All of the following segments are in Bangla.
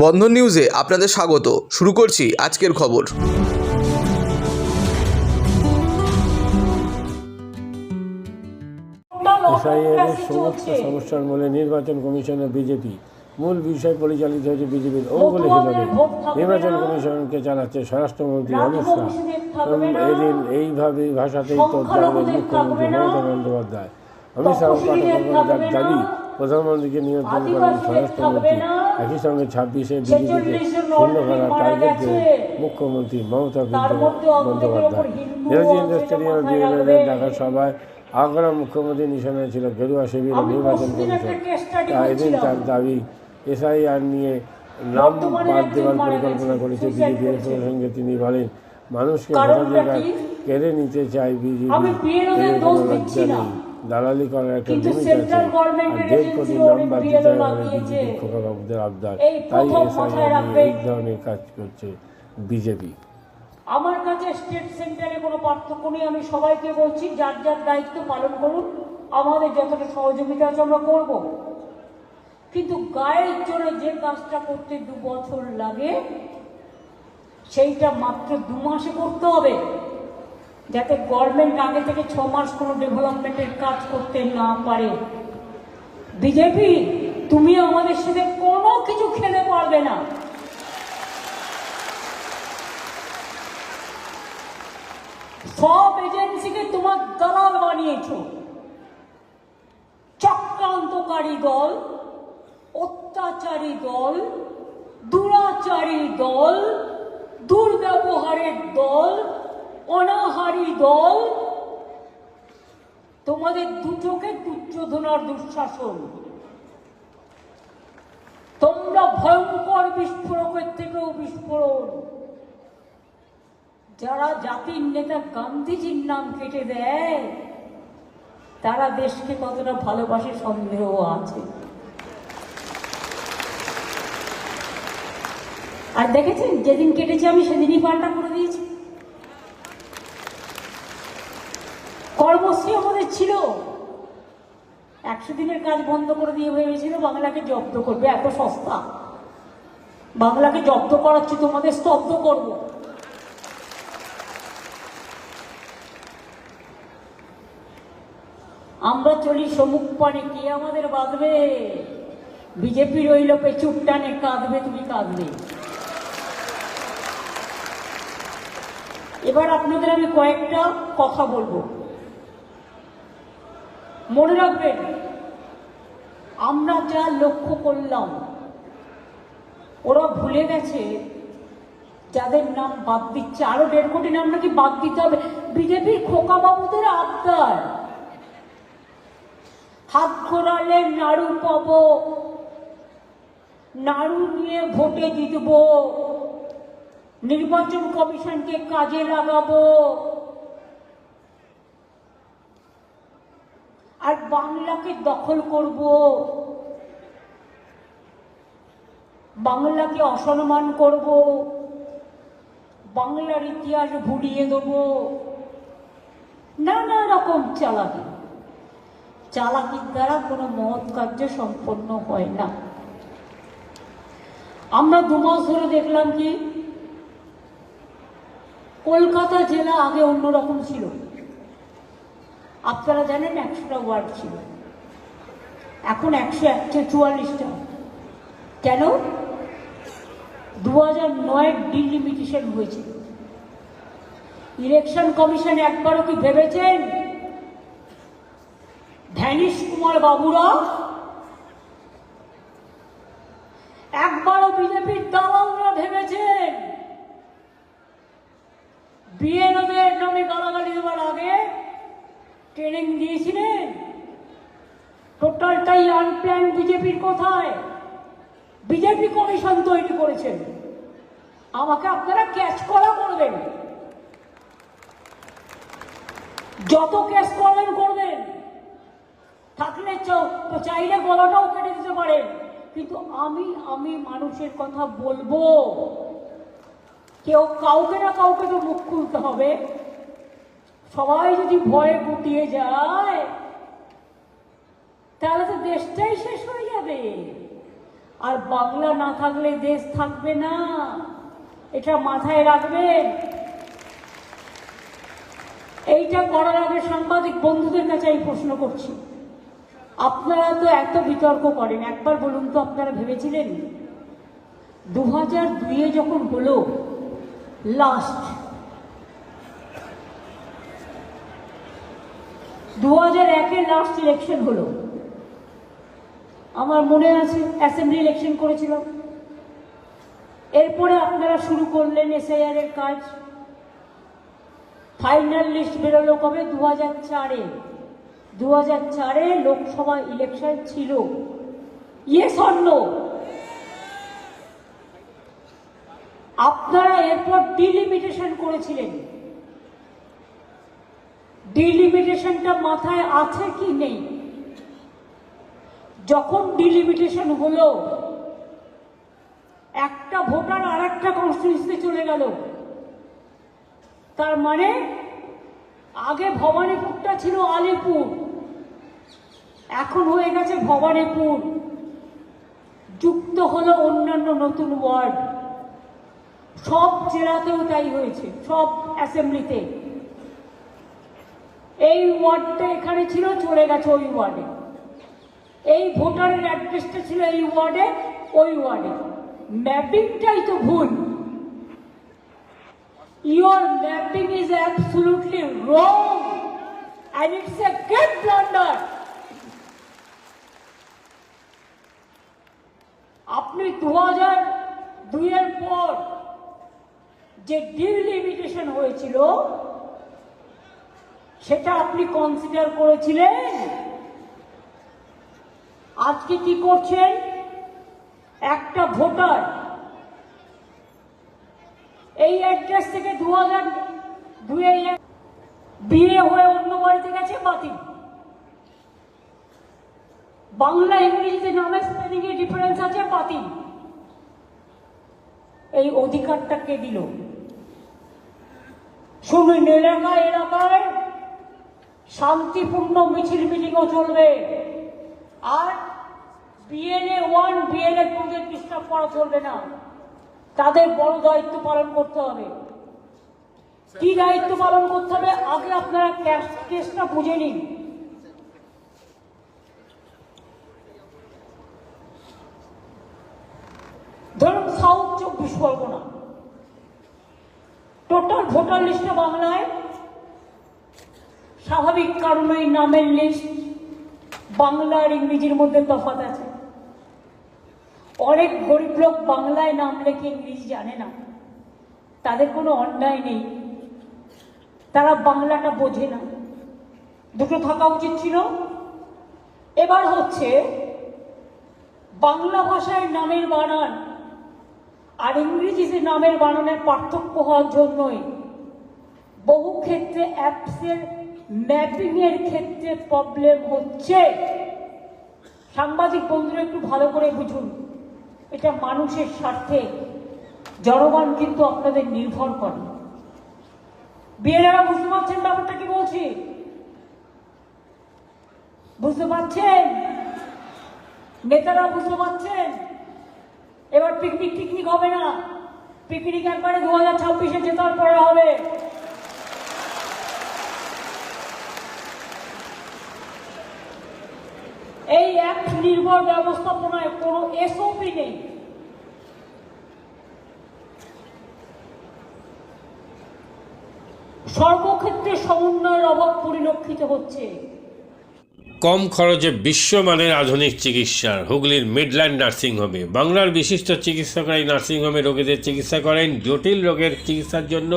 বন্ধন নিউজে আপনাদের স্বাগত। শুরু করছি আজকের খবর। এসআইআর সমস্ত সমস্যার মূলে নির্বাচন কমিশনের বিজেপি। মূল বিষয় পরিচালিত হয়েছে বিজেপির অঙ্গুলি হিসেবে। নির্বাচন কমিশনকে চালাচ্ছে স্বরাষ্ট্রমন্ত্রী অমিত শাহ। এদিন এইভাবেই ভাষাতেই তো জানালেন মুখ্যমন্ত্রী মমতা বন্দ্যোপাধ্যায়। অমিত শাহ তার দাবি প্রধানমন্ত্রীকে নিয়ন্ত্রণ করেন স্বরাষ্ট্রমন্ত্রী। একই সঙ্গে 26-এ বিজেপিকে শূন্য করার টার্গেট দিলেন মুখ্যমন্ত্রী মমতা বন্দ্যোপাধ্যায়। নেতাজি ইন্ডোর স্টেডিয়ামে বিএলএদের ডাকা সভায় আগ্রা মুখ্যমন্ত্রী নিশানায় ছিল গেরুয়া শিবিরের নির্বাচন কমিশন। এদিন তার দাবি এসআইআর নিয়ে নাম বাদ দেওয়ার পরিকল্পনা করেছে বিজেপি। এর সঙ্গে তিনি বলেন, মানুষকে ভোটাধিকার কেড়ে নিতে চায় বিজেপি, এর কোনো লজ্জা নেই। দালালি করার একটা লিমিট আছে। আর 1.5 কোটি নাম বাদ দিতে হবে বিজেপি খোকা বাবুদের আবদার। তাই এসআইআর নিয়ে এই ধরনের কাজ করছে বিজেপি। আমার কাছে স্টেট সেন্টারে কোনো পার্থক্য নেই। আমি সবাইকে বলছি, যার যার দায়িত্ব পালন করুন, আমাদের যতটা সহযোগিতা আছে আমরা করব। কিন্তু গায়ের জোরে যে কাজটা করতে 2 বছর লাগে, সেইটা মাত্র 2 মাসে করতে হবে, যাতে গভর্নমেন্ট আগে থেকে 6 মাস কোনো ডেভেলপমেন্টের কাজ করতে না পারে। বিজেপি, তুমি আমাদের সাথে কোনো কিছু খেলে পারবে না। সব এজেন্সিকে তোমার দালাল বানিয়েছ। চক্রান্তকারী দল, অত্যাচারী দল, দুরাচারী দল, দুর্ব্যবহারের দল, অনাহারী দল, তোমাদের দুটোকে দুর্যোধনার দুঃশাসন। তোমরা ভয়ঙ্কর বিস্ফোরকের থেকেও বিস্ফোরণ। যারা জাতির নেতা গান্ধীজির নাম কেটে দেয়, তারা দেশকে কতটা ভালোবাসে সন্দেহ আছে। আর দেখেছেন, যেদিন কেটেছে আমি সেদিনই পাল্টা করে দিয়েছি। কর্মশ্রী আমাদের ছিল, 100 দিনের কাজ বন্ধ করে দিয়ে ভেবেছিল বাংলাকে জব্দ করবে। এত সস্তা, বাংলাকে জব্দ করাচ্ছি, তোমাদের স্তব্ধ করবো। আমরা চলি সমুখ পানে, কে আমাদের বাঁধবে? বিজেপি রইল পেছুর টানে, কাঁদবে তুমি কাঁদবে। এবার আপনাদের আমি কয়েকটা কথা বলবো, মনে রাখবেন। আমরা যা লক্ষ্য করলাম, ওরা ভুলে গেছে যাদের নাম বাদ দিচ্ছে, আরো 1.5 কোটি নাম নাকি বাদ দিতে হবে। বিজেপির খোকা বাবুদের আবদার, হাত ঘোরালে নাড়ু পাবো, নাড়ু নিয়ে ভোটে জিতবো, নির্বাচন কমিশনকে কাজে লাগাবো, আর বাংলাকে দখল করব, বাংলাকে অসম্মান করব, বাংলার ইতিহাস ভুলিয়ে দেব। নানা রকম চালাকির দ্বারা কোনো মহৎ কার্য সম্পন্ন হয় না। আমরা 2 মাস ধরে দেখলাম কি, কলকাতা জেলা আগে অন্যরকম ছিল। আপনারা জানেন 100টা ওয়ার্ড ছিল, এখন 144টা। কেন? 2009 ডিলিমিটেশন হয়েছে। ইলেকশন কমিশন একবারও কি ভেবেছেন ধ্যানীশ কুমার বাবুরা, একবারও বিজেপির দালালরা ভেবেছেন বিএলওদের নামে গালাগালি দেওয়ার আগে ট্রেনিং দিয়েছিলেন? টোটালটাই আনপ্ল্যান। বিজেপির কোথায়? বিজেপি কমিশন তৈরি করেছেন। আমাকে আপনারা ক্যাচ করা করবেন, যত ক্যাচ করবেন করবেন, থাকলে চাইলে গলাটাও কেটে দিতে পারেন, কিন্তু আমি মানুষের কথা বলবো। কেউ কাউকে না কাউকে তো মুখ খুলতে হবে। সবাই যদি ভয়ে গুটিয়ে যায়, তাহলে তো দেশটাই শেষ হয়ে যাবে। আর বাংলা না থাকলে দেশ থাকবে না, এটা মাথায় রাখবেন। এইটা করার আগে সাংবাদিক বন্ধুদের কাছে আমি প্রশ্ন করছি, আপনারা তো এত বিতর্ক করেন, একবার বলুন তো আপনারা ভেবেছিলেন 2002 যখন হলো লাস্ট, 2001 লাস্ট ইলেকশন হলো, আমার মনে আছে অ্যাসেম্বলি ইলেকশন করেছিলাম, এরপরে আপনারা শুরু করলেন এসআইআর এর কাজ। ফাইনাল লিস্ট বেরোলো কবে? 2004-এ। 2004-এ লোকসভা ইলেকশন ছিল, ইয়েস অর নো? আপনারা এরপর ডিলিমিটেশন করেছিলেন, ডিলিমিটেশনটা মাথায় আছে কি নেই? যখন ডিলিমিটেশন হলো, একটা ভোটার আর একটা কনস্টিটিউয়েন্সিতে চলে গেল, তার মানে আগে ভবানীপুরটা ছিল আলিপুর, এখন হয়ে গেছে ভবানীপুর, যুক্ত হলো অন্যান্য নতুন ওয়ার্ড। সব জেলাতেও তাই হয়েছে, সব অ্যাসেম্বলিতে। এই ওয়ার্ডটা এখানে ছিল, চলে গেছে ওই ওয়ার্ডে। এই ভোটারের অ্যাড্রেসটা ছিল এই ওয়ার্ডে, ওই ওয়ার্ডে। ম্যাপিংটাই তো ভুল। Your mapping is absolutely wrong and it's a great blunder. আপনি 2002-এর পর যে ডিলিমিটেশন হয়েছিল সেটা আপনি কনসিডার করেছিলেন। আজকে কি করছেন? একটা ভোটার এই অ্যাড্রেস থেকে 2002-এ বিয়ে হয়ে অন্য বাড়িতে গেছে, বাতিল। বাংলা ইংরেজিতে নামে স্পেলিং এ ডিফারেন্স আছে, বাতিল। এই অধিকারটা কে দিল? শুনুন, এলাকায় শান্তিপূর্ণ মিছিল মিটিংও চলবে, আর বিএলএ 1 বিএলএ 2 দের ডিস্টার্ব করা চলবে না। তাদের বড় দায়িত্ব পালন করতে হবে। কি দায়িত্ব পালন করতে হবে? আগে আপনারা কেসটা বুঝে নিন। ধরুন সাউথ 24 পরগনা, টোটাল ভোটার লিস্টে বাংলায়, স্বাভাবিক কারণে নামের লিস্ট বাংলা আর ইংরেজির মধ্যে তফাৎ আছে। অনেক গরিব লোক বাংলায় নাম লেখে ইংরেজি জানে না, তাদের কোনো অন্যায় নেই, তারা বাংলাটা বোঝে না, দুটো থাকা উচিত ছিল। এবার হচ্ছে বাংলা ভাষায় নামের বানান আর ইংরেজিতে নামের বানানের পার্থক্য হওয়ার জন্যই বহু ক্ষেত্রে অ্যাপসের ম্যাপিং এর ক্ষেত্রে প্রবলেম হচ্ছে। সাংবাদিক বন্ধুরা একটু ভালো করে বুঝুন, এটা মানুষের স্বার্থে। জনগণ কিন্তু আপনাদের নির্ভর করে। বিয়েরা বুঝতে পারছেন ব্যাপারটা কি বলছি? বুঝতে পারছেন? নেতারা বুঝতে পারছেন? এবার পিকনিক হবে না, পিকনিক একবারে 2026-এ জেতার পরে হবে। এই অ্যাপ নির্ভর ব্যবস্থাপনায় কোনো এসওপি নেই। সর্বক্ষেত্রে সমন্বয়ের অভাব পরিলক্ষিত হচ্ছে। কম খরচে বিশ্বমানের আধুনিক চিকিৎসার হুগলির মিডল্যান্ড নার্সিংহোমে বাংলার বিশিষ্ট চিকিৎসকরা এই নার্সিংহোমে রোগীদের চিকিৎসা করেন। জটিল রোগের চিকিৎসার জন্য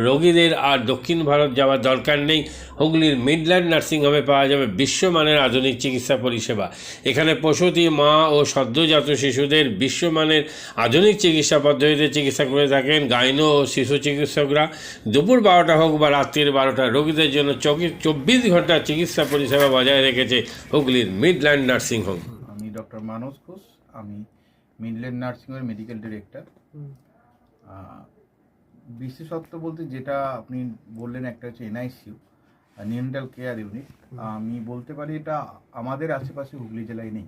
রোগীদের আর দক্ষিণ ভারত যাওয়ার দরকার নেই। হুগলির মিডল্যান্ড নার্সিংহোমে পাওয়া যাবে বিশ্বমানের আধুনিক চিকিৎসা পরিষেবা। এখানে প্রসূতি মা ও সদ্যজাত শিশুদের বিশ্বমানের আধুনিক চিকিৎসা পদ্ধতিতে চিকিৎসা করে থাকেন গাইনো ও শিশু চিকিৎসকরা। দুপুর 12টা হোক বা রাত্রির 12টা, রোগীদের জন্য 24 ঘন্টা চিকিৎসা পরিষেবা বজায় রেখেছে হুগলির মিডল্যান্ড নার্সিংহোম। আমি ডক্টর মানস ঘোষ, আমি মিডল্যান্ড নার্সিংহোমের মেডিকেল ডিরেক্টর। বিশেষত্ব বলতে যেটা আপনি বললেন, একটা হচ্ছে এনআইসিইউ, নিউন্যাটাল কেয়ার ইউনিট। আমি বলতে পারি এটা আমাদের আশেপাশে হুগলি জেলায় নেই।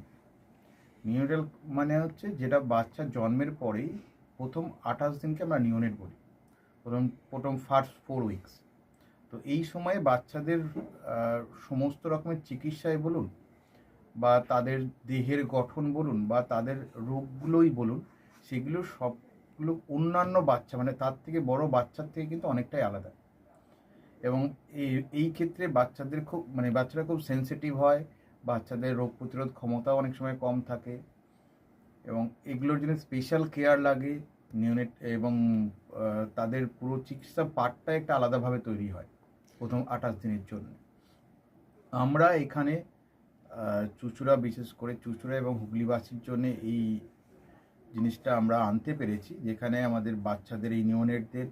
নিওনেটাল মানে হচ্ছে যেটা বাচ্চা জন্মের পরেই প্রথম 28 দিনকে আমরা নিওনেট বলি, প্রথম ফার্স্ট 4 উইকস। তো এই সময়ে বাচ্চাদের সমস্ত রকমের চিকিৎসায় বলুন বা তাদের দেহের গঠন বলুন বা তাদের রোগগুলোই বলুন, সেগুলো সবগুলো অন্যান্য বাচ্চা মানে তার থেকে বড় বাচ্চার থেকে কিন্তু অনেকটাই আলাদা। এবং এই ক্ষেত্রে বাচ্চারা খুব সেনসিটিভ হয়, বাচ্চাদের রোগ প্রতিরোধ ক্ষমতাও অনেক সময় কম থাকে এবং এগুলোর জন্য স্পেশাল কেয়ার লাগে নিওনেট, এবং তাদের পুরো চিকিৎসা পার্টটা একটা আলাদাভাবে তৈরি হয় প্রথম 28 দিনের জন্য। আমরা এখানে চুঁচুড়া, বিশেষ করে চুঁচুড়া এবং হুগলিবাসীর জন্য এই জিনিসটা আমরা আনতে পেরেছি, যেখানে আমাদের বাচ্চাদের এই নিওনেটদের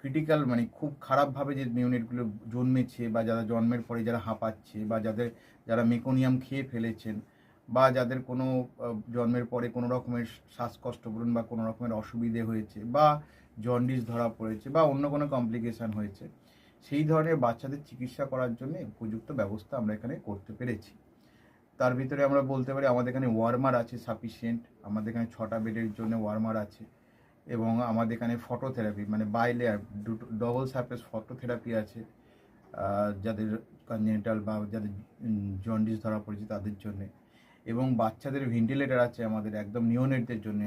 ক্রিটিক্যাল মানে খুব খারাপভাবে যে নিওনেটগুলো জন্মেছে বা যারা জন্মের পরে যারা হাঁপাচ্ছে বা যারা মেকোনিয়াম খেয়ে ফেলেছেন বা যাদের কোনো জন্মের পরে কোনো রকমের শ্বাসকষ্ট বলুন বা কোনো রকমের অসুবিধে হয়েছে বা জন্ডিস ধরা পড়েছে বা অন্য কোনো কমপ্লিকেশান হয়েছে, সেই ধরনের বাচ্চাদের চিকিৎসা করার জন্য উপযুক্ত ব্যবস্থা আমরা এখানে করতে পেরেছি। তার ভিতরে আমরা বলতে পারি আমাদের এখানে ওয়ার্মার আছে সাফিসিয়েন্ট, আমাদের এখানে 6টা বেডের জন্য ওয়ার্মার আছে এবং আমাদের এখানে ফটোথেরাপি মানে বাইলেয়ার ডবল সারফেস ফটোথেরাপি আছে যাদের কনজেনিটাল বা যাদের জন্ডিস ধরা পড়েছে তাদের জন্যে, এবং বাচ্চাদের ভেন্টিলেটার আছে আমাদের একদম নিওনেটদের জন্য।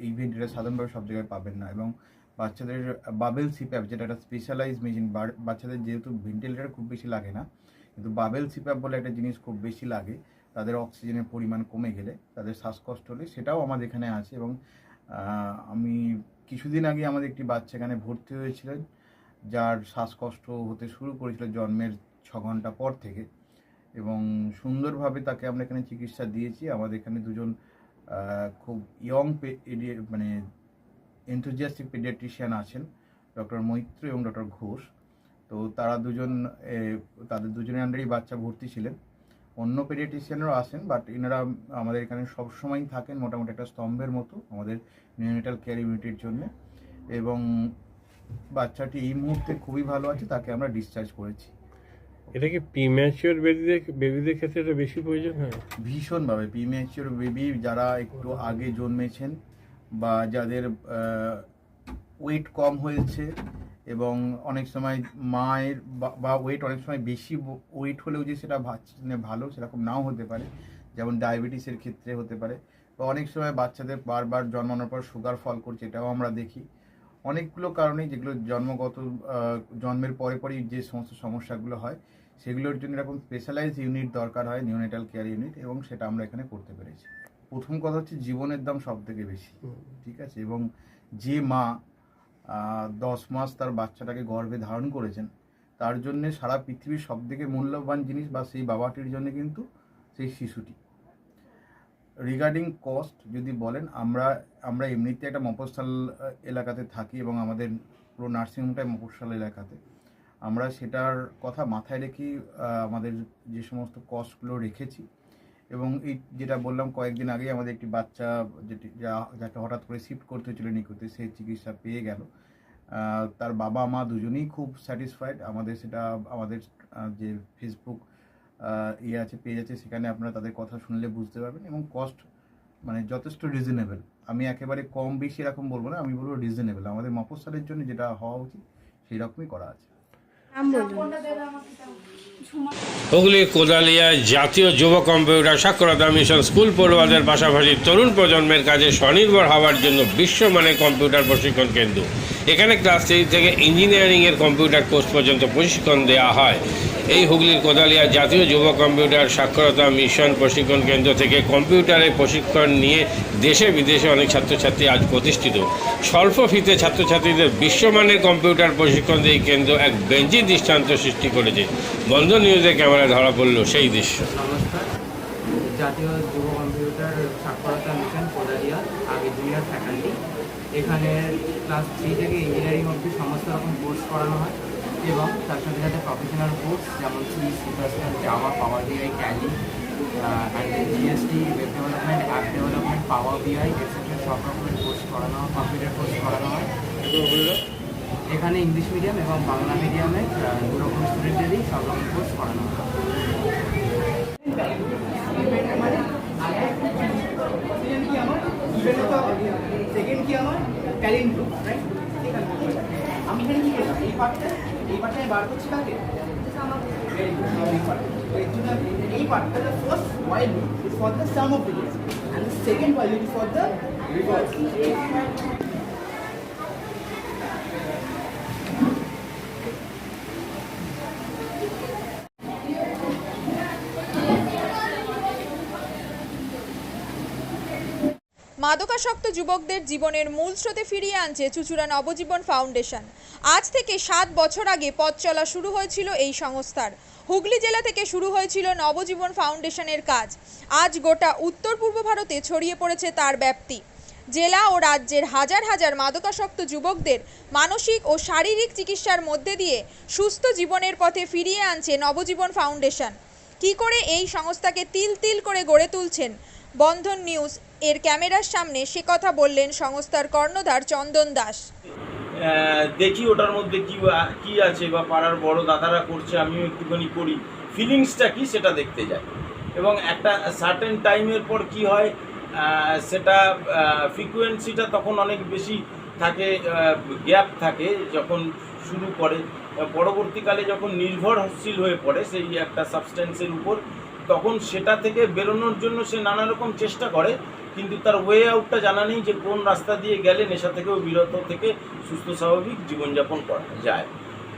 এই ভেন্টিলেটার সাধারণভাবে সব জায়গায় পাবেন না, এবং বাচ্চাদের বাবেল সিপ্যাপ যেটা একটা স্পেশালাইজ মেশিন, বাচ্চাদের যেহেতু ভেন্টিলেটার খুব বেশি লাগে না কিন্তু বাবেল সিপ্যাপ বলে একটা জিনিস খুব বেশি লাগে, তাদের অক্সিজেনের পরিমাণ কমে গেলে তাদের শ্বাসকষ্ট হলে, সেটাও আমাদের এখানে আছে। এবং আমি কিছুদিন আগে আমাদের একটি বাচ্চা এখানে ভর্তি হয়েছিলেন যার শ্বাসকষ্ট হতে শুরু করেছিল জন্মের 6 ঘন্টা পর থেকে, এবং সুন্দরভাবে তাকে আমরা এখানে চিকিৎসা দিয়েছি। আমাদের এখানে দুজন খুব ইয়ং মানে এনথুজিয়াস্টিক পেডিয়াট্রিশিয়ান আছেন, ডক্টর মৈত্র এবং ডক্টর ঘোষ। তো তাদের দুজনের আন্ডারেই বাচ্চা ভর্তি ছিলেন। অন্য পেডিয়াট্রিশিয়ানরাও আসেন, বাট এনারা আমাদের এখানে সবসময়ই থাকেন মোটামুটি একটা স্তম্ভের মতো আমাদের নিওনেটাল কেয়ার ইউনিটের জন্য। এবং বাচ্চাটি এই মুহূর্তে খুবই ভালো আছে, তাকে আমরা ডিসচার্জ করেছি। এটা কি প্রিম্যাচিওর বেবিদের ক্ষেত্রে এটা বেশি প্রয়োজন হয়? ভীষণভাবে প্রিম্যাচিওর বেবি যারা একটু আগে জন্মেছেন বা যাদের ওয়েট কম হয়েছে, এবং অনেক সময় মায়ের বা ওয়েট অনেক সময় বেশি ওয়েট হলেও যে সেটা ভালো সেরকম নাও হতে পারে, যেমন ডায়াবেটিসের ক্ষেত্রে হতে পারে, বা অনেক সময় বাচ্চাদের বারবার জন্মানোর পর সুগার ফল করছে, এটাও আমরা দেখি। অনেকগুলো কারণেই যেগুলো জন্মের পরেই যে সমস্ত সমস্যাগুলো হয় সেগুলোর জন্য এরকম স্পেশালাইজ ইউনিট দরকার হয়, নিওনেটাল কেয়ার ইউনিট, এবং সেটা আমরা এখানে করতে পেরেছি। প্রথম কথা হচ্ছে জীবনের দাম সব থেকে বেশি, ঠিক আছে, এবং যে মা 10 মাস তার বাচ্চাটাকে গর্ভে ধারণ করেছেন তার জন্য সারা পৃথিবীর সব থেকে মূল্যবান জিনিস বা সেই বাবাটির জন্য কিন্তু সেই শিশুটি। রিগার্ডিং কস্ট যদি বলেন, আমরা এমনিতে একটা মফস্বল এলাকাতে থাকি এবং আমাদের পুরো নার্সিংহোমটাই মফস্বল এলাকাতে, আমরা সেটার কথা মাথায় রেখেই আমাদের যে সমস্ত কস্টগুলো রেখেছি। এবং এই যেটা বললাম কয়েকদিন আগেই আমাদের একটি বাচ্চা যাকে হঠাৎ করে শিফট করতে হয়েছিল নিকুতে, সে চিকিৎসা পেয়ে গেল। তার বাবা মা দুজনেই খুব স্যাটিসফাইড। আমাদের যে ফেসবুক আছে, পেজ আছে, সেখানে আপনারা তাদের কথা শুনলে বুঝতে পারবেন। এবং কস্ট মানে যথেষ্ট রিজনেবল, আমি একেবারে কম বেশি এরকম বলবো না, আমি বলবো রিজনেবল। আমাদের মফস্বলের জন্য যেটা হওয়া উচিত সেই রকমই করা আছে। হুগলির কোদালিয়া জাতীয় যুব কম্পিউটার সাক্ষরতা মিশন স্কুল পড়ুয়াদের পাশাপাশি তরুণ প্রজন্মের কাজে স্বনির্ভর হওয়ার জন্য বিশ্বমানের কম্পিউটার প্রশিক্ষণ কেন্দ্র। এখানে ক্লাস 3 থেকে ইঞ্জিনিয়ারিংয়ের কম্পিউটার কোর্স পর্যন্ত প্রশিক্ষণ দেওয়া হয়। এই হুগলির কোদালিয়া জাতীয় যুব কম্পিউটার সাক্ষরতা মিশন প্রশিক্ষণ কেন্দ্র থেকে কম্পিউটারের প্রশিক্ষণ নিয়ে দেশে বিদেশে অনেক ছাত্রছাত্রী আজ প্রতিষ্ঠিত। স্বল্প ফিতে ছাত্রছাত্রীদের বিশ্বমানের কম্পিউটার প্রশিক্ষণ দিয়ে এই কেন্দ্র এক বেঞ্চি দৃষ্টান্ত সৃষ্টি করেছে। বন্ধন নিউজে ক্যামেরায় ধরা পড়ল সেই দৃশ্য। নমস্কার, জাতীয় যুব কম্পিউটার সাক্ষরতা মিশন কোদালিয়া, আগে জুনিয়র ফ্যাকাল্টি। এখানে ক্লাস 3 থেকে ইঞ্জিনিয়ারিং অবধি সমস্ত রকম কোর্স করানো হয় এবং তার সাথে সাথে প্রফেশনাল কোর্স যেমন C++, Java, power BI, Tally, GST, web development, app development, power BI etcetera সব রকমের কোর্স করানো হয়, কম্পিউটার কোর্স করানো হয়। এখানে ইংলিশ মিডিয়াম এবং বাংলা মিডিয়ামে দুরকম স্টুডেন্টদেরই সব রকম কোর্স করানো হয়। অক্সিজেন কি আমার ইভেন্ট হতে হবে, সেকেন্ড কি আমার ট্যালেন্ট, রাইট? এখানে আমি এখানে কি করলাম, এই পার্টটা আমি বার করছি কাকে, আমার এই পার্টটা the first while is for the sum of degrees and the second while is for the reverse. মাদকাসক্ত যুবকদের জীবনের মূল স্রোতে ফিরিয়ে আনছে চুঁচুড়া নবজীবন ফাউন্ডেশন। আজ থেকে 7 বছর আগে পথ চলা শুরু হয়েছিল এই সংস্থার। হুগলি জেলা থেকে শুরু হয়েছিল নবজীবন ফাউন্ডেশনের কাজ। আজ গোটা উত্তর পূর্ব ভারতে ছড়িয়ে পড়েছে তার ব্যাপ্তি। জেলা ও রাজ্যের হাজার হাজার মাদকাসক্ত যুবকদের মানসিক ও শারীরিক চিকিৎসার মধ্যে দিয়ে সুস্থ জীবনের পথে ফিরিয়ে আনছে নবজীবন ফাউন্ডেশন। কী করে এই সংস্থাকে তিল তিল করে গড়ে তুলছেন বন্ধন নিউজ এর ক্যামেরার সামনে সে কথা বললেন সংস্থার কর্ণধার চন্দন দাস। দেখি ওটার মধ্যে কি আছে বা পাড়ার বড় দাদারা করছে, আমিও একটুখানি করি, ফিলিংসটা কি সেটা দেখতে যাই। এবং একটা সার্টেন টাইমের পর কি হয়, সেটা ফ্রিকোয়েন্সিটা তখন অনেক বেশি থাকে, গ্যাপ থাকে যখন শুরু করে, পরবর্তীকালে যখন নির্ভরশীল হয়ে পড়ে সেই একটা সাবস্টেন্সের উপর, তখন সেটা থেকে বেরোনোর জন্য সে নানা রকম চেষ্টা করে, কিন্তু তার ওয়ে আউটটা জানা নেই যে কোন রাস্তা দিয়ে গেলে নেশা থেকেও বিরত থেকে সুস্থ স্বাভাবিক জীবনযাপন করা যায়।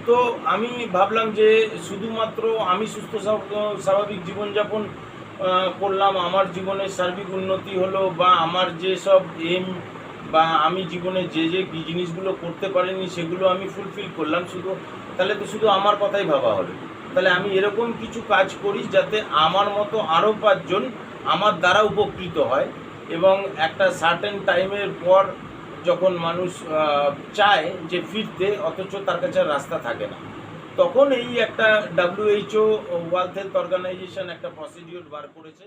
তো আমি ভাবলাম যে শুধুমাত্র আমি সুস্থ স্বাভাবিক জীবনযাপন করলাম, আমার জীবনের সার্বিক উন্নতি হলো, বা আমার যেসব এম বা আমি জীবনে যে জিনিসগুলো করতে পারিনি সেগুলো আমি ফুলফিল করলাম, তাহলে তো শুধু আমার কথাই ভাবা হলো। তাহলে আমি এরকম কিছু কাজ করি যাতে আমার মতো আরও 5 জন আমার দ্বারা উপকৃত হয়। এবং একটা সার্টেন টাইমের পর যখন মানুষ চায় যে ফিরতে, অথচ তার কাছে রাস্তা থাকে না, তখন এই একটা WHO ওয়ার্ল্ড হেলথ অর্গানাইজেশন একটা প্রসিডিওর বার করেছে।